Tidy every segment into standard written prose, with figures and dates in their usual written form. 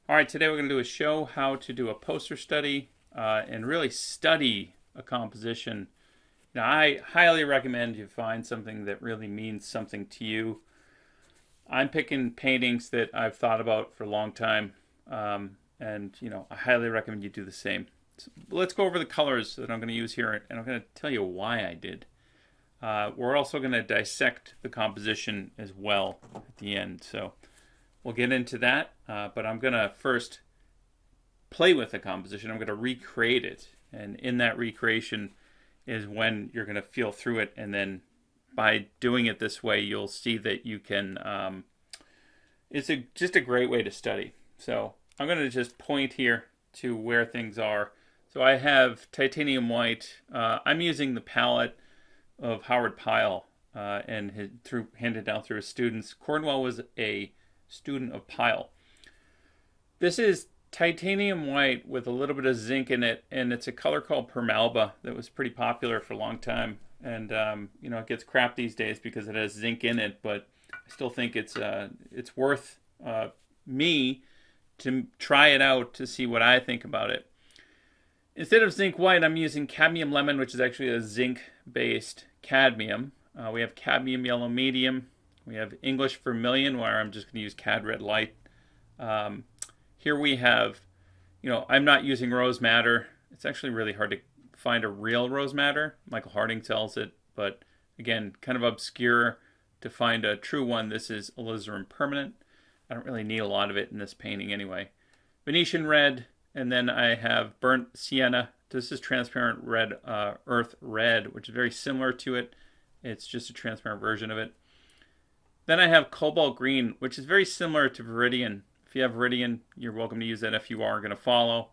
All right, today we're going to do a show how to do a poster study and really study a composition. Now, I highly recommend you find something that really means something to you. I'm picking paintings that I've thought about for a long time, and I highly recommend you do the same. So let's go over the colors that I'm going to use here, and I'm going to tell you why I did. We're also going to dissect the composition as well at the end, so we'll get into that, but I'm going to first play with the composition. I'm going to recreate it, and in that recreation is when you're going to feel through it, and then by doing it this way, you'll see that you can, it's just a great way to study. So I'm going to just point here to where things are. So I have titanium white. I'm using the palette of Howard Pyle and handed down through his students. Cornwell was a student of Pyle. This is titanium white with a little bit of zinc in it, and it's a color called Permalba that was pretty popular for a long time. And it gets crap these days because it has zinc in it, but I still think it's worth me to try it out to see what I think about it. Instead of zinc white, I'm using cadmium lemon, which is actually a zinc-based cadmium. We have cadmium yellow medium. We have English vermilion, where I'm just going to use cad red light. Here we have, I'm not using rose madder. It's actually really hard to find a real rose madder. Michael Harding sells it, but again, kind of obscure to find a true one. This is alizarin permanent. I don't really need a lot of it in this painting anyway. Venetian red, and then I have burnt sienna. This is transparent red, earth red, which is very similar to it. It's just a transparent version of it. Then I have cobalt green, which is very similar to Viridian. If you have Viridian, you're welcome to use that if you are going to follow.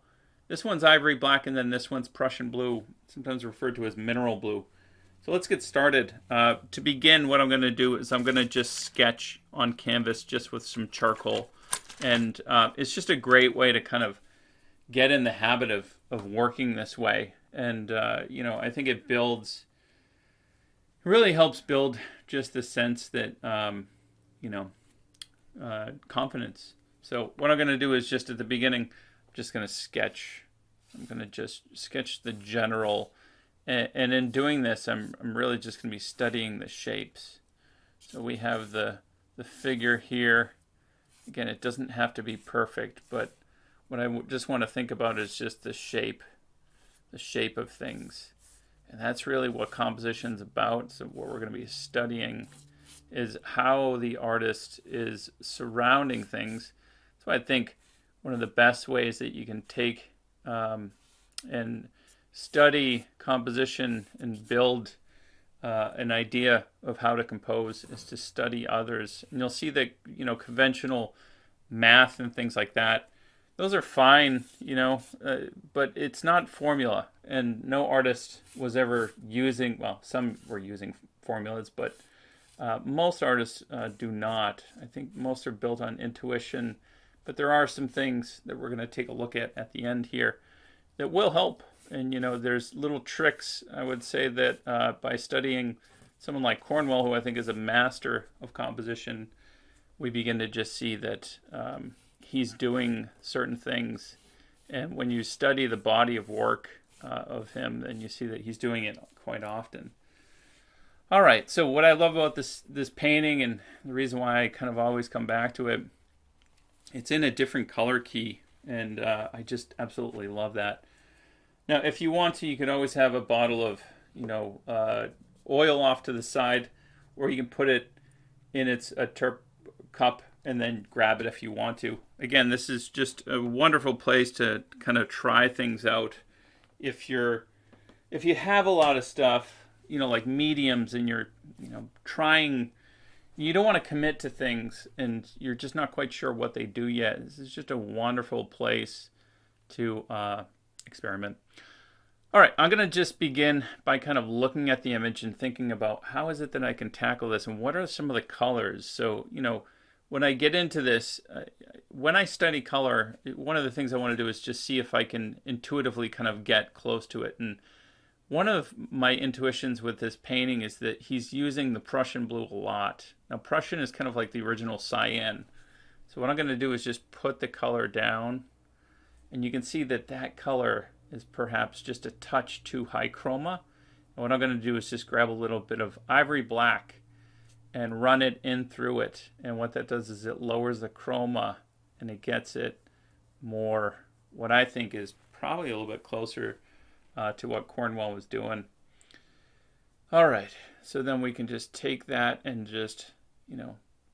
This one's ivory black, and then this one's Prussian blue, sometimes referred to as mineral blue. So let's get started. To begin, what I'm going to do is I'm going to just sketch on canvas just with some charcoal. And it's just a great way to kind of get in the habit of working this way. And, I think it really helps build just the sense that, confidence. So what I'm going to do is just at the beginning, I'm just going to sketch. I'm going to just sketch the general. And in doing this, I'm really just going to be studying the shapes. So we have the figure here. Again, it doesn't have to be perfect, but what I just want to think about is just the shape of things. And that's really what composition's about. So what we're going to be studying is how the artist is surrounding things. So I think one of the best ways that you can take and study composition and build an idea of how to compose is to study others. And you'll see that, conventional math and things like that, those are fine, but it's not formula. And no artist was ever using, well, some were using formulas, but most artists do not. I think most are built on intuition, but there are some things that we're going to take a look at the end here that will help. And, there's little tricks, I would say, that by studying someone like Cornwell, who I think is a master of composition, we begin to just see that he's doing certain things. And when you study the body of work of him, then you see that he's doing it quite often. All right, so what I love about this painting, and the reason why I kind of always come back to it, it's in a different color key, and I just absolutely love that. Now, if you want to, you can always have a bottle of, oil off to the side, or you can put it in a terp cup and then grab it if you want to. Again, this is just a wonderful place to kind of try things out. If you have a lot of stuff, like mediums, and you're, trying, you don't want to commit to things and you're just not quite sure what they do yet. This is just a wonderful place to experiment. All right, I'm going to just begin by kind of looking at the image and thinking about how is it that I can tackle this and what are some of the colors. So, when I get into this, when I study color, one of the things I want to do is just see if I can intuitively kind of get close to it. And one of my intuitions with this painting is that he's using the Prussian blue a lot. Now, Prussian is kind of like the original cyan. So what I'm going to do is just put the color down, and you can see that that color is perhaps just a touch too high chroma. And what I'm going to do is just grab a little bit of ivory black and run it in through it. And what that does is it lowers the chroma and it gets it more, what I think is probably a little bit closer to what Cornwell was doing. All right, so then we can just take that and just,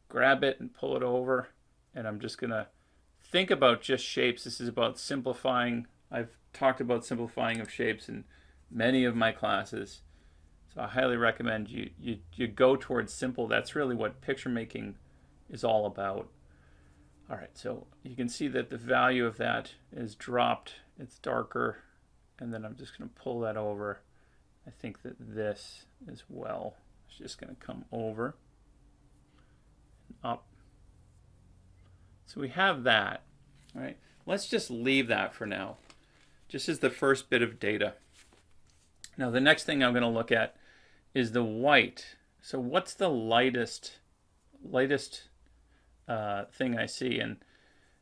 grab it and pull it over. And I'm just going to think about just shapes. This is about simplifying. I've talked about simplifying of shapes in many of my classes. So I highly recommend you go towards simple. That's really what picture making is all about. All right, so you can see that the value of that is dropped. It's darker. And then I'm just going to pull that over. I think that this as well is just going to come over and up. So we have that. All right, let's just leave that for now, just as the first bit of data. Now the next thing I'm going to look at is the white. So what's the lightest thing I see? And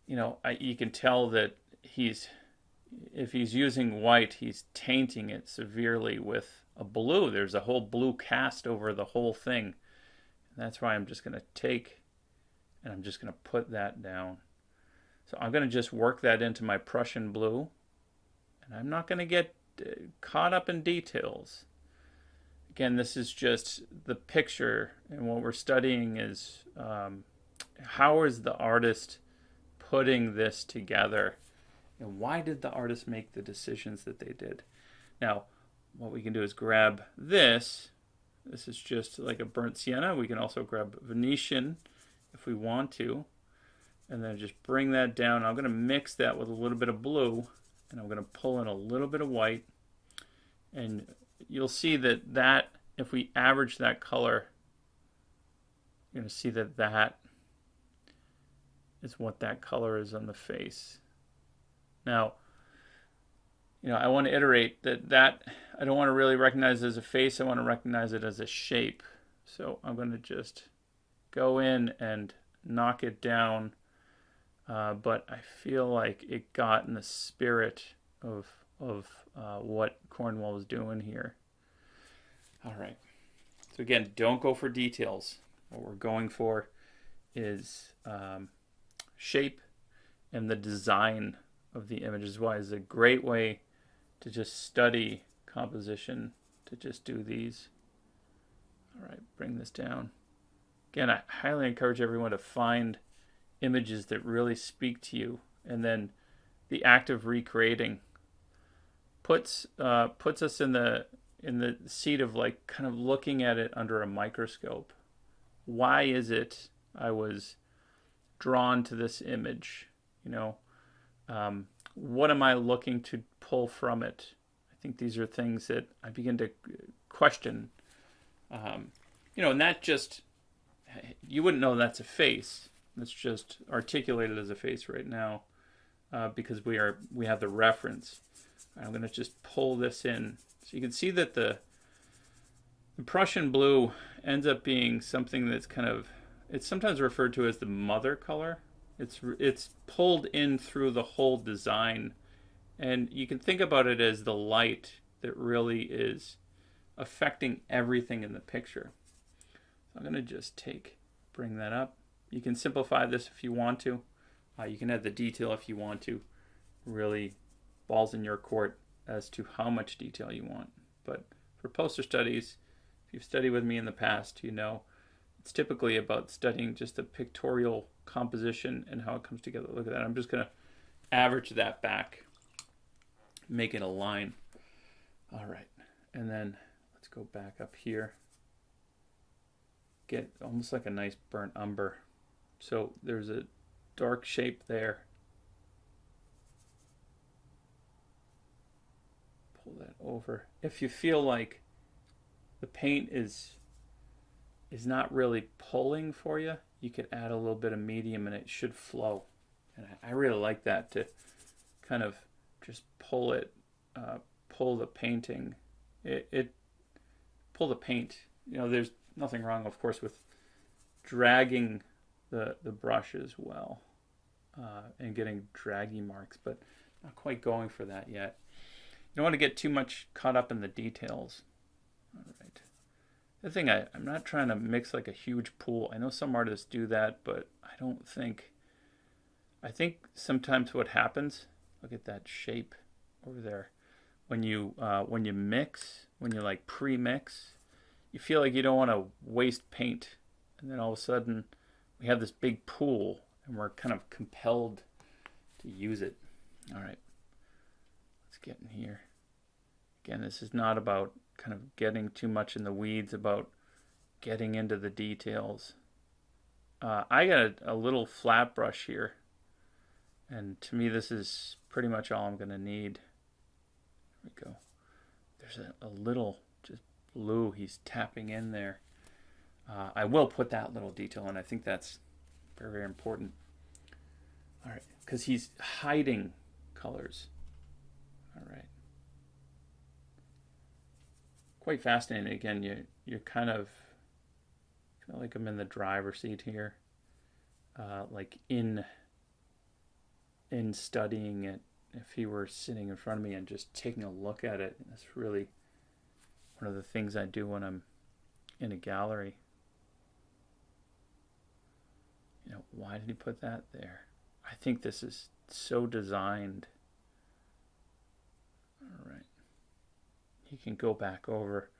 you can tell that if he's using white, he's tainting it severely with a blue. There's a whole blue cast over the whole thing. And that's why I'm just going to take and I'm just going to put that down. So I'm going to just work that into my Prussian blue. And I'm not going to get caught up in details. Again, this is just the picture. And what we're studying is how is the artist putting this together? And why did the artist make the decisions that they did? Now, what we can do is grab this. This is just like a burnt sienna. We can also grab Venetian if we want to. And then just bring that down. I'm going to mix that with a little bit of blue. And I'm going to pull in a little bit of white. And you'll see that if we average that color, you're going to see that is what that color is on the face. Now, I want to iterate that I don't want to really recognize it as a face. I want to recognize it as a shape. So I'm going to just go in and knock it down. But I feel like it got in the spirit of what Cornwell was doing here. All right. So again, don't go for details. What we're going for is shape and the design of the image. Is why it's a great way to just study composition, to just do these. All right, bring this down. Again, I highly encourage everyone to find images that really speak to you, and then the act of recreating puts us in the seat of like kind of looking at it under a microscope. Why is it I was drawn to this image? What am I looking to pull from it? I think these are things that I begin to question. And that just, you wouldn't know that's a face. It's just articulated as a face right now because we have the reference. I'm going to just pull this in. So you can see that the Prussian blue ends up being something that's it's sometimes referred to as the mother color. It's pulled in through the whole design. And you can think about it as the light that really is affecting everything in the picture. So I'm going to just bring that up. You can simplify this if you want to. You can add the detail if you want to. Really, ball's in your court as to how much detail you want. But for poster studies, if you've studied with me in the past, it's typically about studying just the pictorial composition and how it comes together. Look at that. I'm just going to average that back, make it a line. All right. And then let's go back up here. Get almost like a nice burnt umber. So there's a dark shape there. Pull that over. If you feel like the paint is not really pulling for you, you could add a little bit of medium and it should flow. And I really like that, to kind of just pull the painting. Pull the paint. There's nothing wrong, of course, with dragging the brush as well, and getting draggy marks, but not quite going for that yet. You don't want to get too much caught up in the details. All right. The thing, I'm not trying to mix like a huge pool. I know some artists do that, but I don't think. I think sometimes what happens, look at that shape over there. When you mix, when you like pre-mix, you feel like you don't want to waste paint, and then all of a sudden we have this big pool, and we're kind of compelled to use it. All right, let's get in here. Again, this is not about kind of getting too much in the weeds, about getting into the details. I got a little flat brush here, and to me this is pretty much all I'm going to need. There we go. There's a little just blue he's tapping in there. I will put that little detail in. I think that's very, very important. All right, because he's hiding colors. All right. Quite fascinating. Again, you're kind of feel like I'm in the driver's seat here, like in studying it. If he were sitting in front of me and just taking a look at it, that's really one of the things I do when I'm in a gallery. You know, why did he put that there? I think this is so designed. All right. You can go back over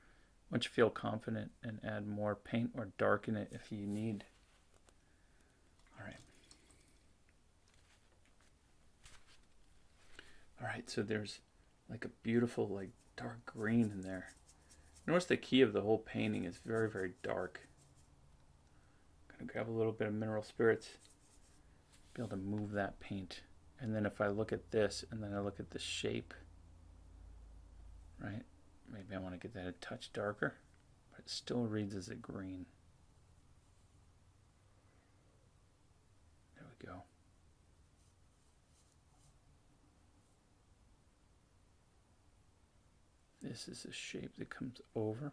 once you feel confident and add more paint or darken it if you need. All right. All right, so there's like a beautiful like dark green in there. Notice the key of the whole painting is very, very dark. I'm gonna grab a little bit of mineral spirits, be able to move that paint. And then if I look at this and then I look at the shape, right? Maybe I want to get that a touch darker, but it still reads as a green. There we go. This is a shape that comes over.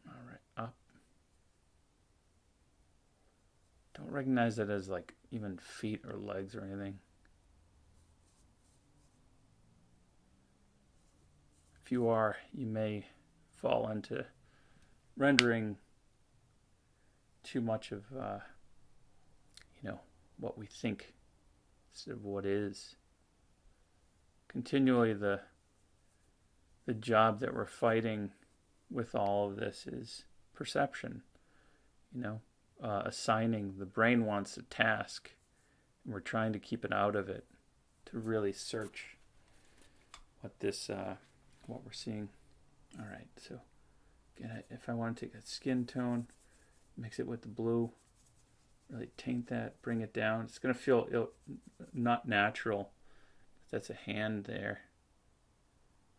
All right, up. Don't recognize it as like even feet or legs or anything. If you are, you may fall into rendering too much of, what we think instead of what is. Continually, the job that we're fighting with all of this is perception. Assigning. The brain wants a task, and we're trying to keep it out of it to really search what we're seeing. All right, so again, if I want to take a skin tone, mix it with the blue, really taint that, bring it down. It's going to feel not natural. That's a hand there,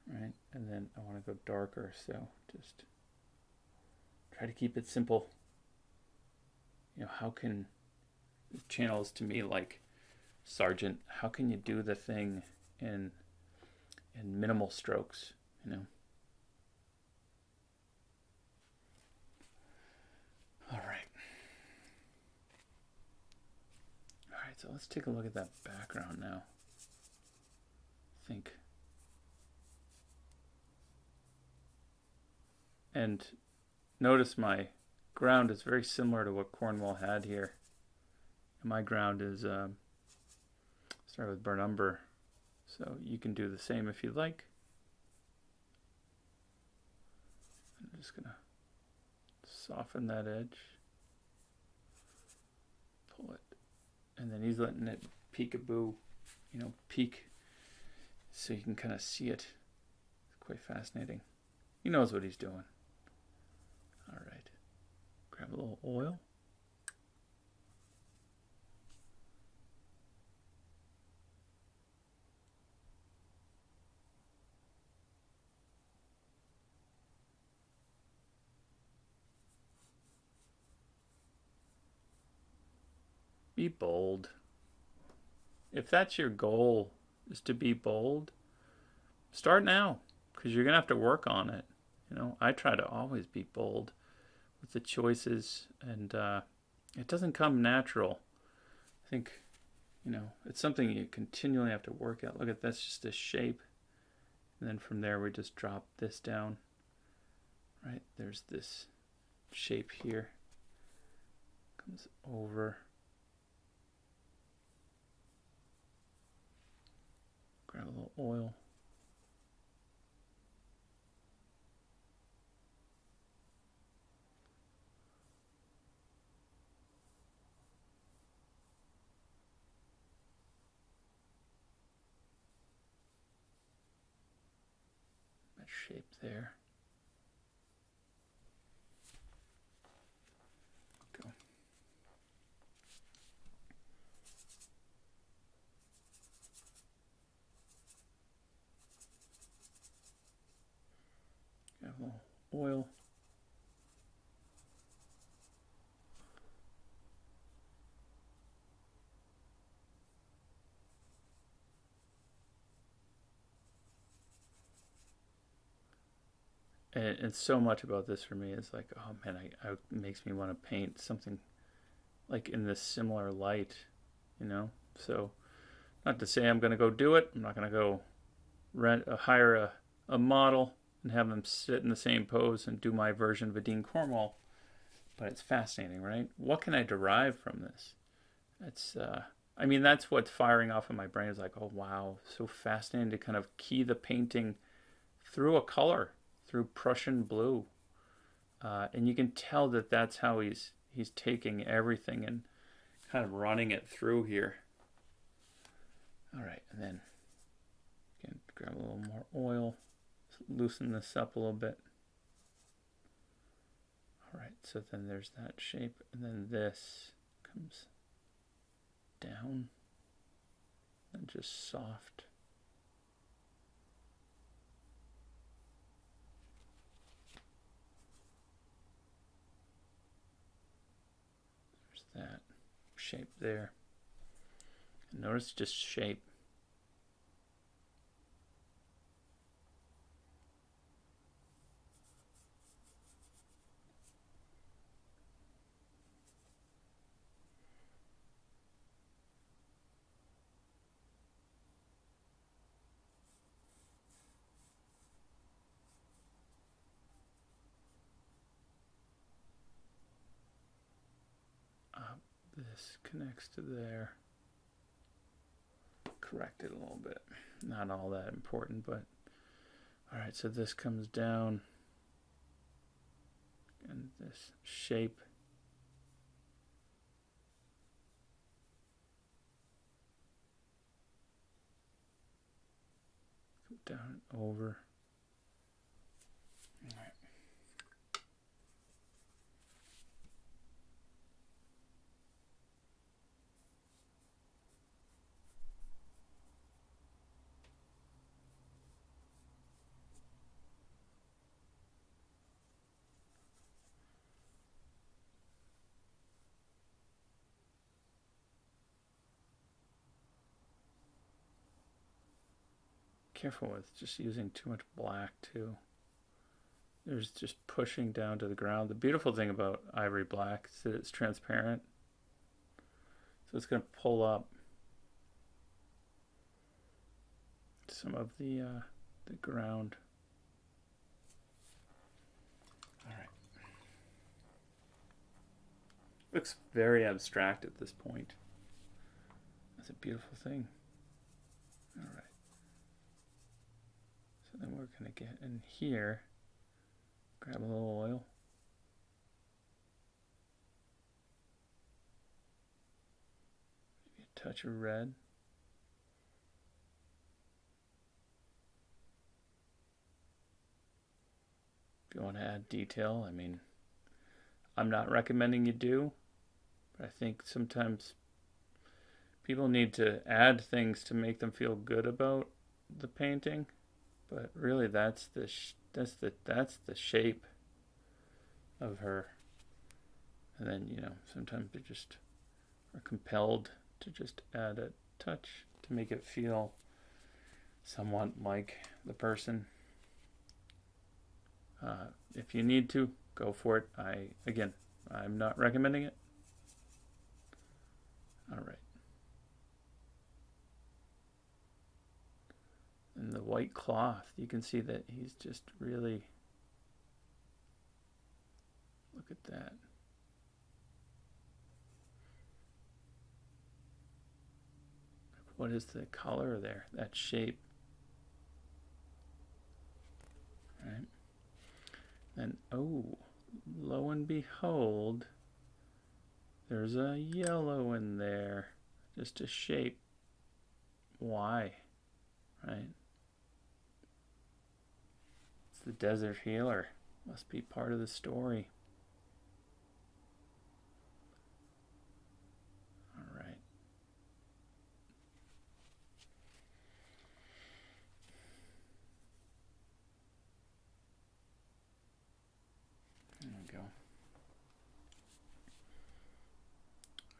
right? And then I want to go darker, so just try to keep it simple. How can this channel is to me like Sargent? How can you do the thing in minimal strokes? All right. All right, so let's take a look at that background now. Think. And notice my ground is very similar to what Cornwell had here. And my ground is start with burnt umber, so you can do the same if you like. I'm just gonna soften that edge, pull it, and then he's letting it peekaboo, peek, so you can kind of see it. It's quite fascinating. He knows what he's doing. All right, grab a little oil. Be bold. If that's your goal, is to be bold, start now, because you're going to have to work on it. I try to always be bold with the choices, and it doesn't come natural. I think, it's something you continually have to work at. Look at that's just a shape, and then from there we just drop this down. Right, there's this shape here, comes over, grab a little oil. That shape there. Go. Got a little oil. And so much about this for me is like, oh man, it makes me want to paint something like in this similar light, So, not to say I'm going to go do it. I'm not going to go hire a model and have them sit in the same pose and do my version of a Dean Cornwell. But it's fascinating, right? What can I derive from this? That's what's firing off in my brain is like, oh wow, so fascinating to kind of key the painting through a color, through Prussian blue, and you can tell that that's how he's taking everything and kind of running it through here. All right, and then again, grab a little more oil, loosen this up a little bit. All right, so then there's that shape, and then this comes down and just soft. There's that shape there. And notice just shape. This connects to there. Correct it a little bit. Not all that important, but all right, so this comes down and this shape. Come down and over. All right. Careful with just using too much black too. There's just pushing down to the ground. The beautiful thing about ivory black is that it's transparent, so it's going to pull up some of the ground. All right. Looks very abstract at this point. That's a beautiful thing. All right. So then we're going to get in here, grab a little oil. Maybe a touch of red. If you want to add detail, I'm not recommending you do, but I think sometimes people need to add things to make them feel good about the painting. But really, that's the shape of her. And then sometimes they just are compelled to just add a touch to make it feel somewhat like the person. If you need to, go for it. I'm not recommending it. All right. And the white cloth, you can see that he's just really, look at that. What is the color there? That shape. Right. And oh, lo and behold, there's a yellow in there. Just a shape. Why? Right? It's the desert healer. Must be part of the story. All right. There we go.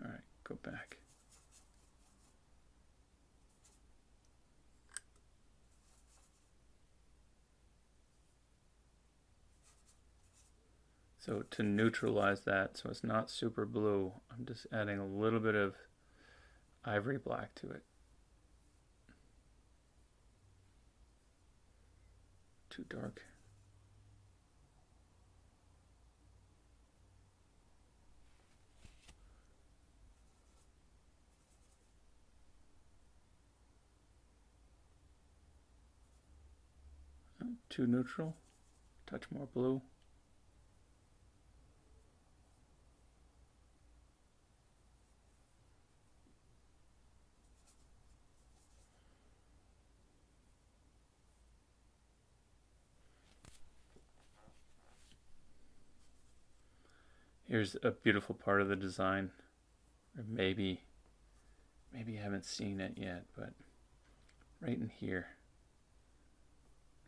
All right, go back. So to neutralize that, so it's not super blue, I'm just adding a little bit of ivory black to it. Too dark. Too neutral. Touch more blue. Here's a beautiful part of the design. Or maybe you haven't seen it yet, but right in here.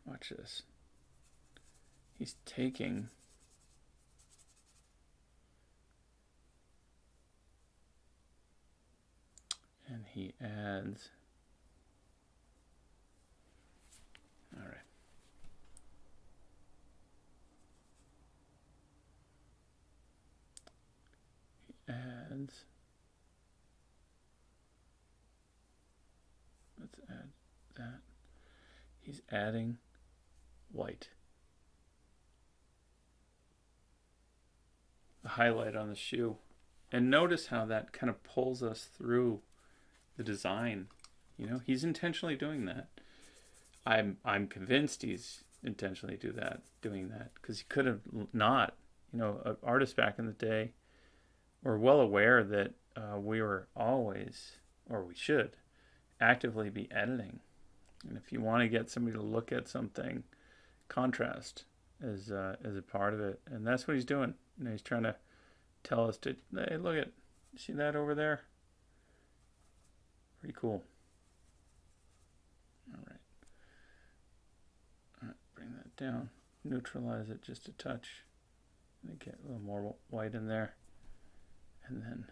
Watch this. He's taking and he adds. All right. Adds. Let's add that. He's adding white. The highlight on the shoe. And notice how that kind of pulls us through the design. You know, he's intentionally doing that. I'm convinced he's intentionally doing that because he could have not. You know, artists back in the day were well aware that we were always, or we should, actively be editing. And if you want to get somebody to look at something, contrast is a part of it, and that's what he's doing. You know, he's trying to tell us to, hey, look at, see that over there? Pretty cool. All right. Bring that down, neutralize it just a touch. Get a little more white in there, and then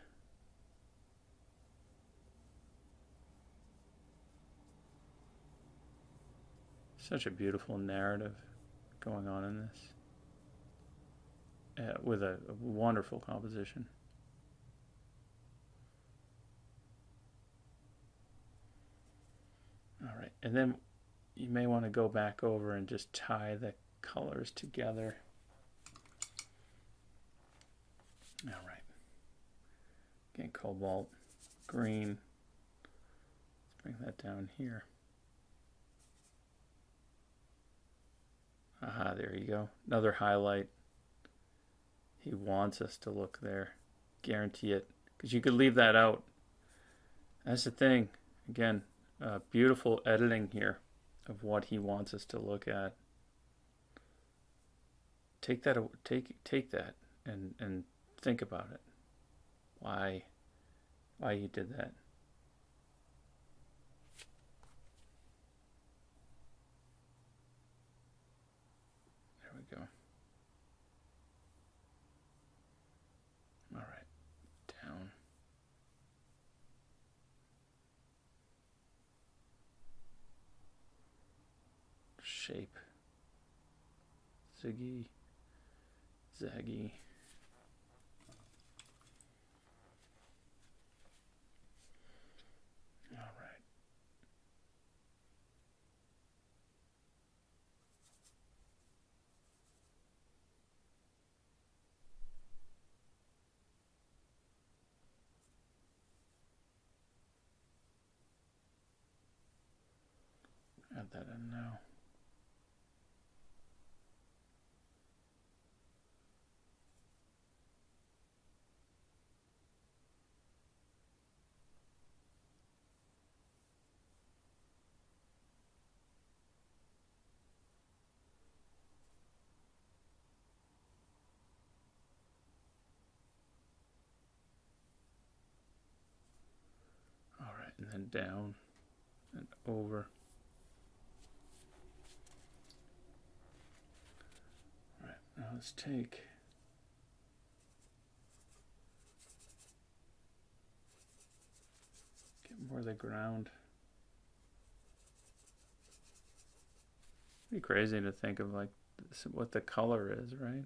such a beautiful narrative going on in this, with a wonderful composition. All right, and then you may want to go back over and just tie the colors together. All right. Again, cobalt, green. Let's bring that down here. Aha, there you go. Another highlight. He wants us to look there. Guarantee it. Because you could leave that out. That's the thing. Again, beautiful editing here of what he wants us to look at. Take that and think about it. Why you did that. There we go. All right, down. Shape. zigzaggy. All right. Add that in now. All right, and then down and over. All right, now let's take more of the ground. Pretty crazy to think of like this, what the color is, right?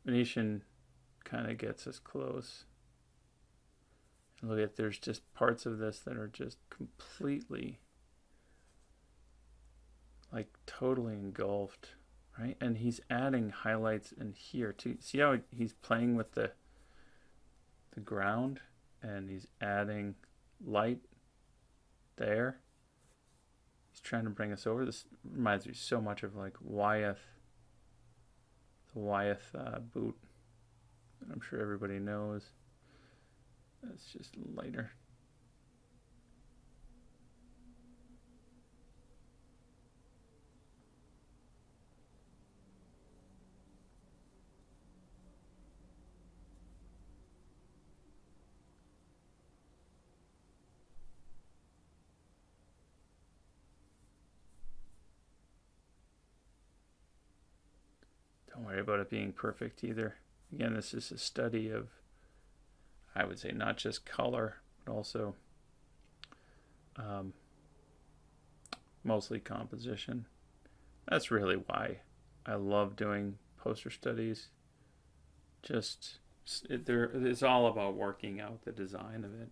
Venetian kind of gets us close. And look at, there's just parts of this that are just completely, like totally engulfed, right? And he's adding highlights in here too. See how he's playing with the ground, and he's adding light there. He's trying to bring us over. This reminds me so much of like Wyeth, the Wyeth boot that I'm sure everybody knows. It's just lighter. Don't worry about it being perfect either. Again, this is a study of, I would say, not just color, but also mostly composition. That's really why I love doing poster studies. Just, it's all about working out the design of it.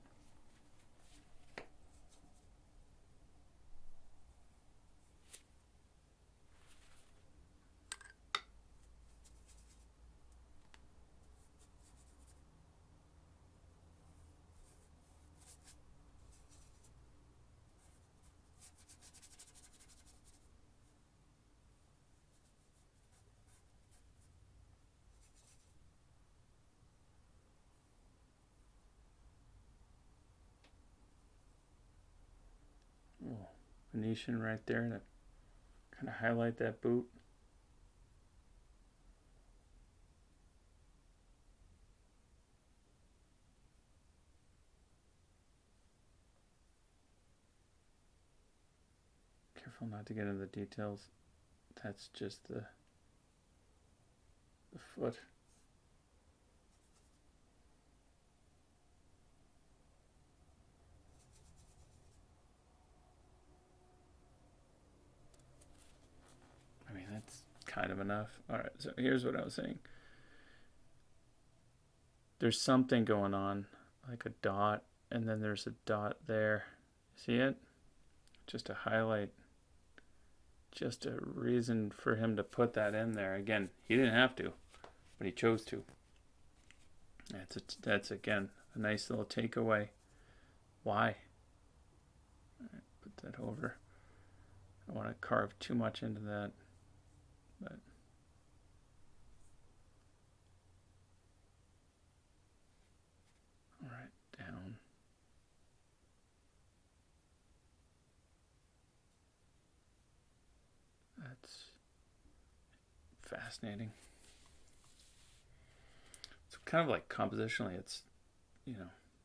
Oh, Venetian right there to kind of highlight that boot. Careful not to get into the details. That's just the foot. I mean, that's kind of enough. All right, so here's what I was saying. There's something going on, like a dot, and then there's a dot there. See it? Just a highlight. Just a reason for him to put that in there. Again, he didn't have to, but he chose to. That's again a nice little takeaway. Why? All right, put that over. I don't want to carve too much into that, but all right, down. That's fascinating. It's kind of like compositionally, it's,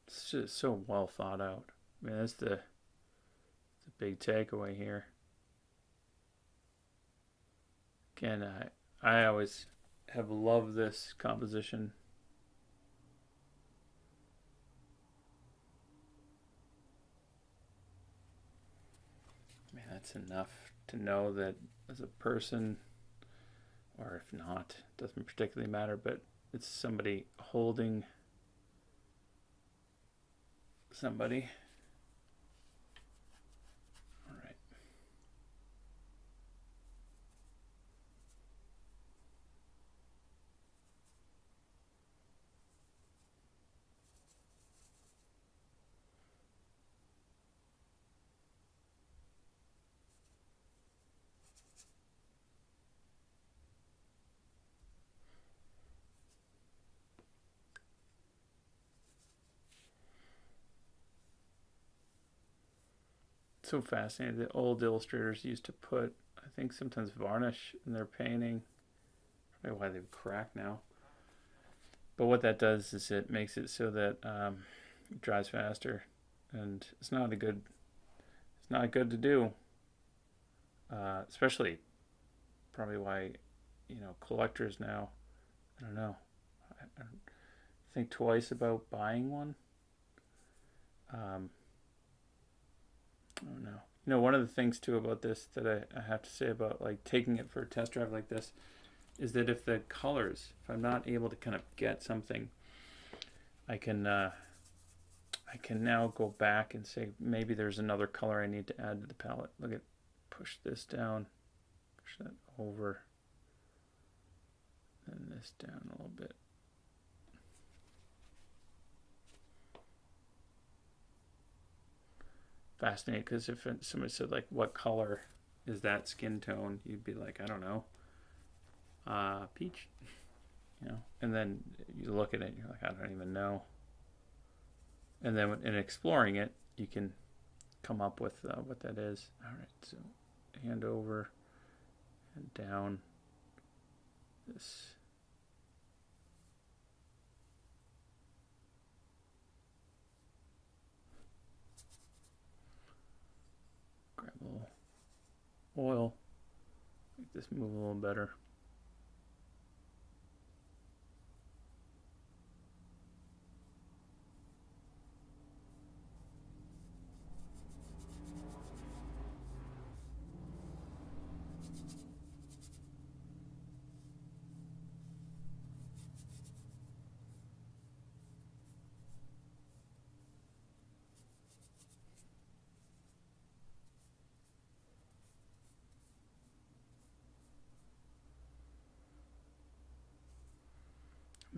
it's just so well thought out. I mean, that's the big takeaway here. Again, I always have loved this composition. I mean, that's enough to know that as a person or if not, it doesn't particularly matter, but it's somebody holding somebody. All right. So fascinating. The old illustrators used to put, I think, sometimes varnish in their painting. I don't know why they've cracked now. But what that does is it makes it so that it dries faster, and it's not good to do. Especially, probably why, collectors now. I don't know. I think twice about buying one. I don't know. One of the things too about this that I have to say about like taking it for a test drive like this is that if the colors, if I'm not able to kind of get something, I can now go back and say maybe there's another color I need to add to the palette. Look at, push this down, push that over, and this down a little bit. Fascinating, because if somebody said like, what color is that skin tone, you'd be like, I don't know, peach, and then you look at it and you're like, I don't even know. And then in exploring it, you can come up with what that is. All right, so hand over and down this. Grab a little oil, make this move a little better.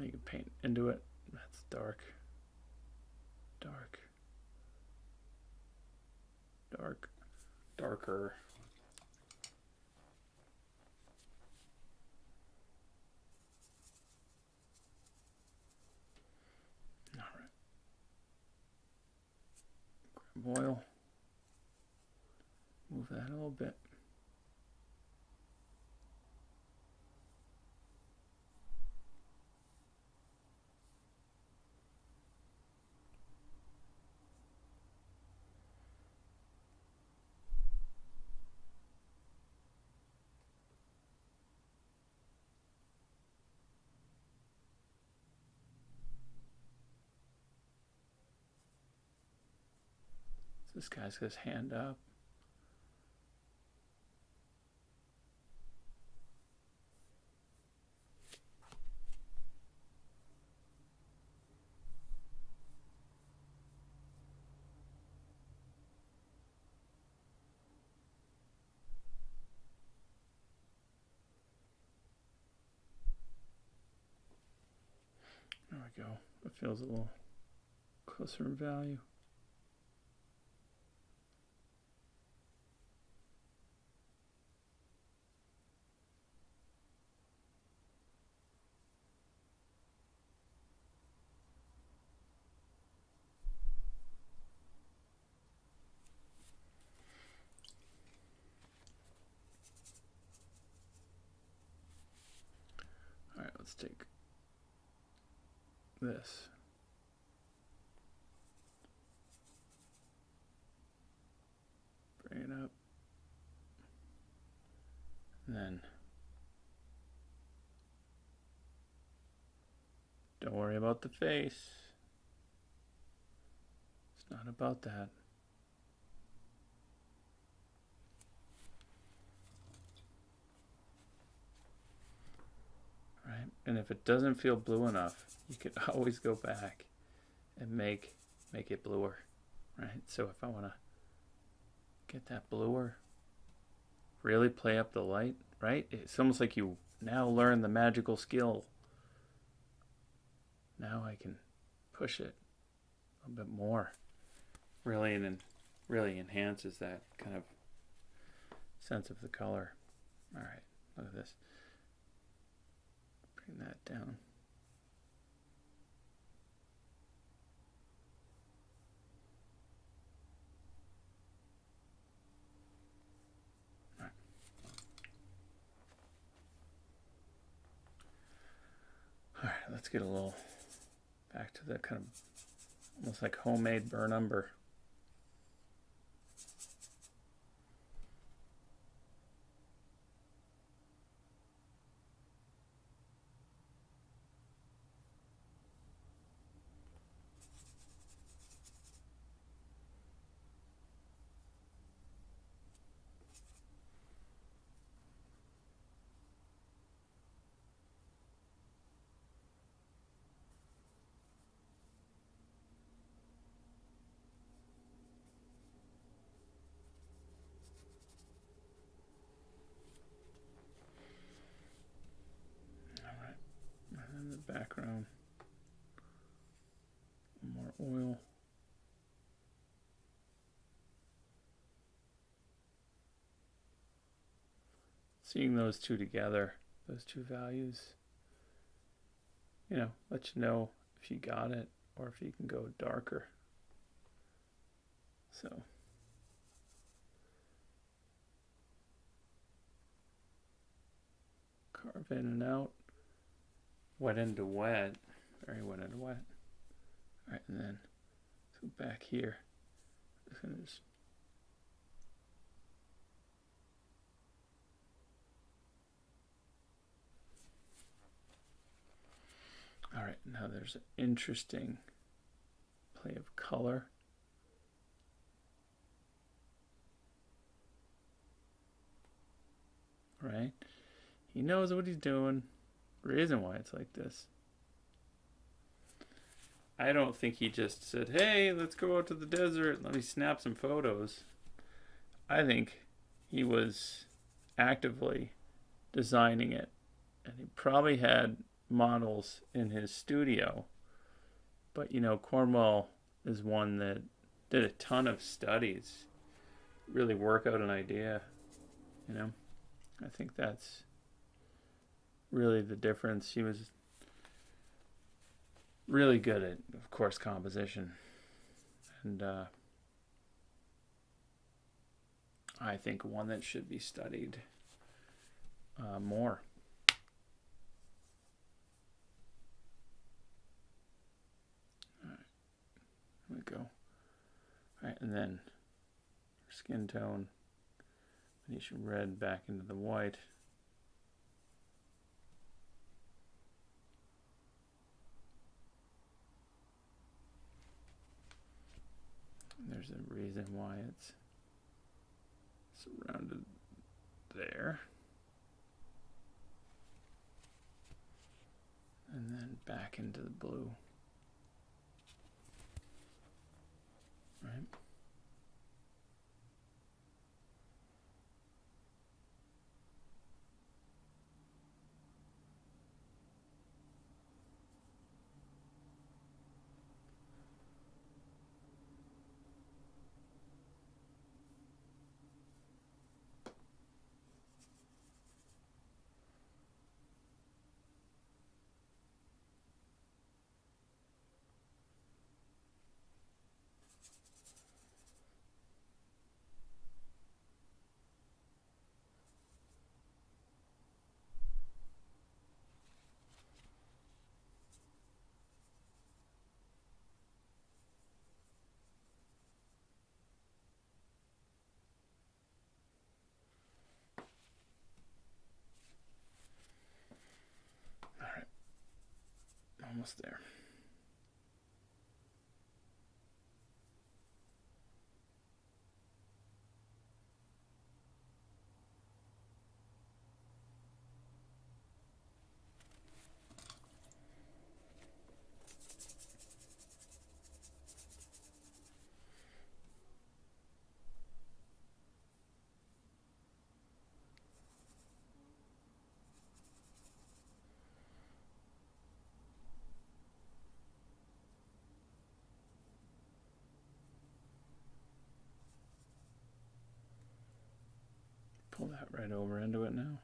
You can paint into it. That's dark, dark, dark, darker. All right. Grab oil. Move that a little bit. This guy's got his hand up. There we go. It feels a little closer in value. All right, let's take this. Bring it up. And then don't worry about the face. It's not about that. And if it doesn't feel blue enough, you could always go back and make it bluer, right? So if I want to get that bluer, really play up the light, right? It's almost like you now learn the magical skill. Now I can push it a little bit more. Really enhances that kind of sense of the color. All right, look at this. Bring that down. All right, let's get a little back to the kind of almost like homemade burnt umber. And the background, more oil. Seeing those two together, those two values, let you know if you got it or if you can go darker. So carve in and out. Wet into wet, very wet into wet. All right, and then let's go back here. All right, now there's an interesting play of color. Right? He knows what he's doing. Reason why it's like this. I don't think he just said, hey, let's go out to the desert, let me snap some photos. I think he was actively designing it, and he probably had models in his studio. But Cornwell is one that did a ton of studies, really work out an idea. I think that's really the difference. He was really good at, of course, composition. And I think one that should be studied more. All right, here we go. All right, and then skin tone, Venetian red back into the white. There's a reason why it's surrounded there. And then back into the blue. Right? Almost there. pull that right over into it now.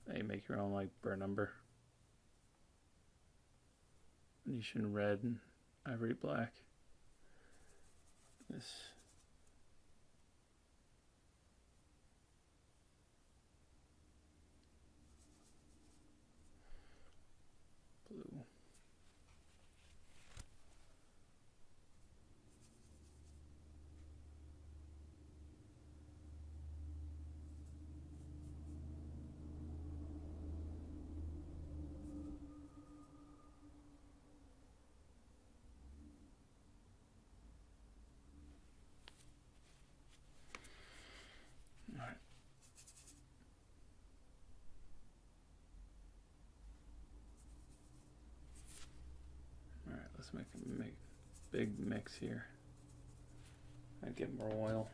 Now you make your own like burr number. Venetian red and ivory black. This blue. Let's make a big mix here. I'd get more oil.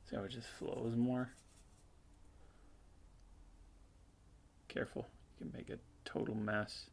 See how it just flows more? Careful, you can make a total mess.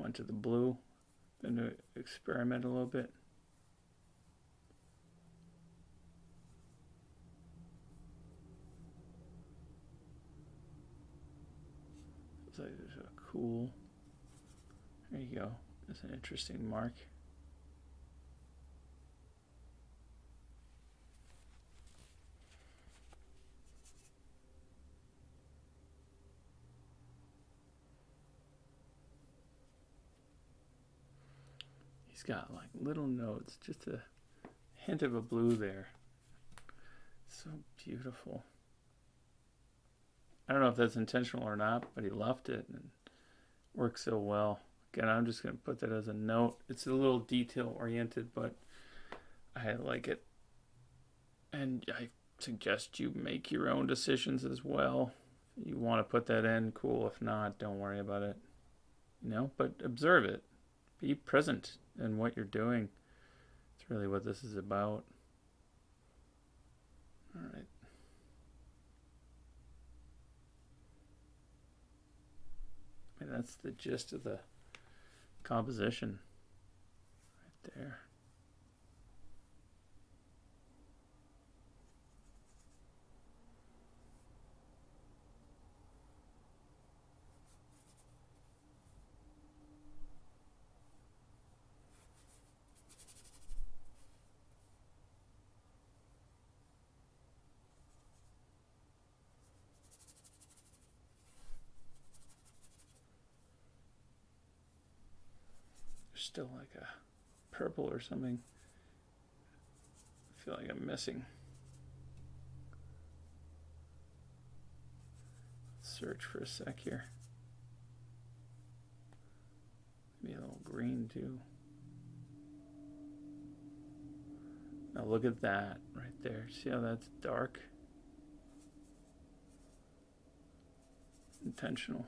Went to the blue, going to experiment a little bit. Looks like there's a cool. There you go. That's an interesting mark. He's got like little notes, just a hint of a blue there. So beautiful. I don't know if that's intentional or not, but he left it and it works so well. Again, I'm just going to put that as a note. It's a little detail oriented, but I like it. And I suggest you make your own decisions as well. If you want to put that in, cool. If not, don't worry about it. But observe it. Be present in what you're doing. It's really what this is about. All right. And that's the gist of the composition right there. Still like a purple or something. I feel like I'm missing. Search for a sec here. Maybe a little green too. Now look at that right there. See how that's dark? Intentional.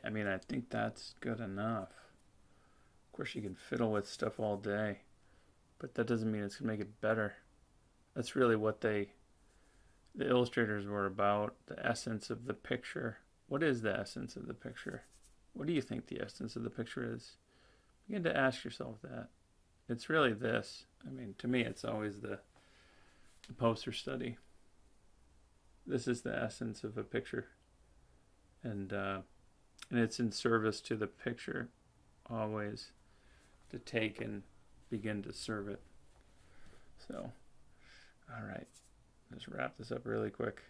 I mean, I think that's good enough. Of course, you can fiddle with stuff all day, but that doesn't mean it's going to make it better. That's really what the illustrators were about, the essence of the picture. What is the essence of the picture? What do you think the essence of the picture is? Begin to ask yourself that. It's really this. I mean, to me, it's always the poster study. this is the essence of a picture, and it's in service to the picture always, to take and begin to serve it. So, all right, let's wrap this up really quick.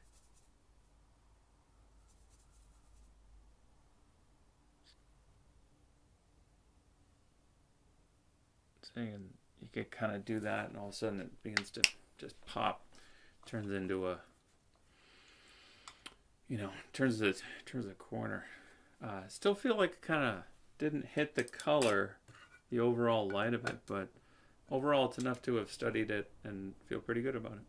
And you could kind of do that, and all of a sudden it begins to just pop, turns into a, turns the corner. Still feel like it kind of didn't hit the color, the overall light of it, but overall it's enough to have studied it and feel pretty good about it.